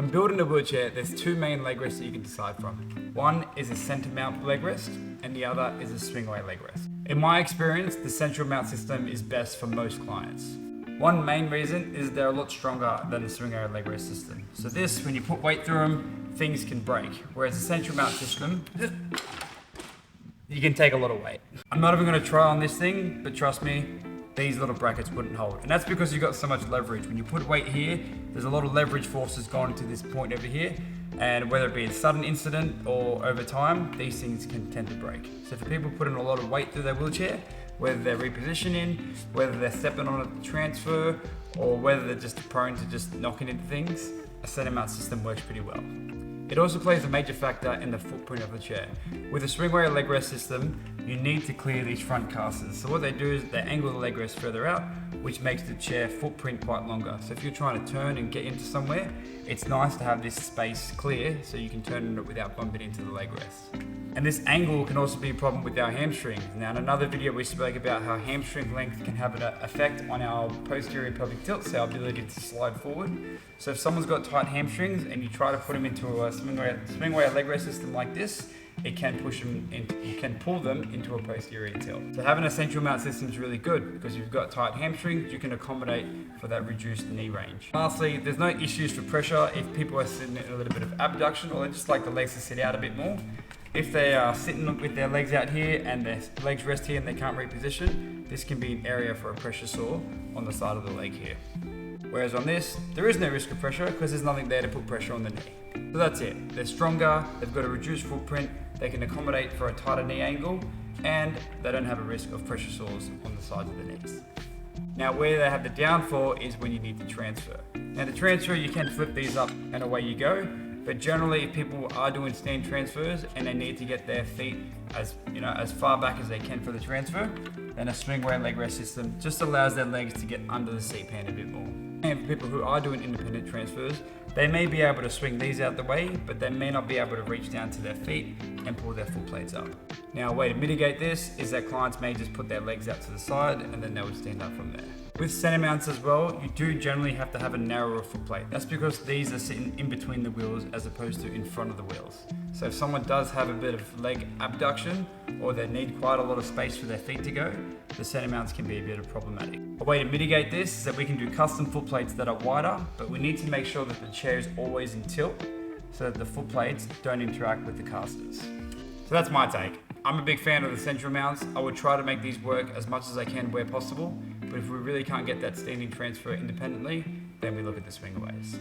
When building a wheelchair, there's two main leg rests that you can decide from. One is a Centremount leg rest, and the other is a Swing Away Legrest. In my experience, the Centremount system is best for most clients. One main reason is they're a lot stronger than the Swing Away Legrest system. So this, when you put weight through them, things can break. Whereas the Centremount system, you can take a lot of weight. I'm not even going to try on this thing, but trust me, these little brackets wouldn't hold. And that's because you've got so much leverage. When you put weight here, there's a lot of leverage forces going to this point over here. And whether it be a sudden incident or over time, these things can tend to break. So for people putting a lot of weight through their wheelchair, whether they're repositioning, whether they're stepping on a transfer, or whether they're just prone to just knocking into things, a Centremount system works pretty well. It also plays a major factor in the footprint of the chair. With a Swing Away leg rest system, you need to clear these front casters. So what they do is they angle the leg rest further out, which makes the chair footprint quite longer. So if you're trying to turn and get into somewhere, it's nice to have this space clear so you can turn it without bumping into the leg rest. And this angle can also be a problem with our hamstrings. Now in another video we spoke about how hamstring length can have an effect on our posterior pelvic tilt, so our ability to slide forward. So if someone's got tight hamstrings and you try to put them into a swing away leg rest system like this, it can pull them into a posterior tilt. So having a Centremount system is really good because if you've got tight hamstrings, you can accommodate for that reduced knee range. Lastly, there's no issues for pressure if people are sitting in a little bit of abduction or they just like the legs to sit out a bit more. If they are sitting with their legs out here and their legs rest here and they can't reposition, this can be an area for a pressure sore on the side of the leg here. Whereas on this, there is no risk of pressure because there's nothing there to put pressure on the knee. So that's it. They're stronger, they've got a reduced footprint, they can accommodate for a tighter knee angle, and they don't have a risk of pressure sores on the sides of the knees. Now where they have the downfall is when you need to transfer. Now to transfer, you can flip these up and away you go. But generally, if people are doing stand transfers and they need to get their feet as far back as they can for the transfer, then a Swing Away leg rest system just allows their legs to get under the seat pan a bit more. And for people who are doing independent transfers, they may be able to swing these out the way, but they may not be able to reach down to their feet and pull their foot plates up. Now, a way to mitigate this is that clients may just put their legs out to the side and then they would stand up from there. With Centremounts as well, you do generally have to have a narrower foot plate. That's because these are sitting in between the wheels as opposed to in front of the wheels. So if someone does have a bit of leg abduction or they need quite a lot of space for their feet to go, the Centremounts can be a bit problematic. A way to mitigate this is that we can do custom foot plates that are wider, but we need to make sure that the chair is always in tilt so that the foot plates don't interact with the casters. So that's my take. I'm a big fan of the Centremounts. I would try to make these work as much as I can where possible, but if we really can't get that standing transfer independently, then we look at the Swing Aways.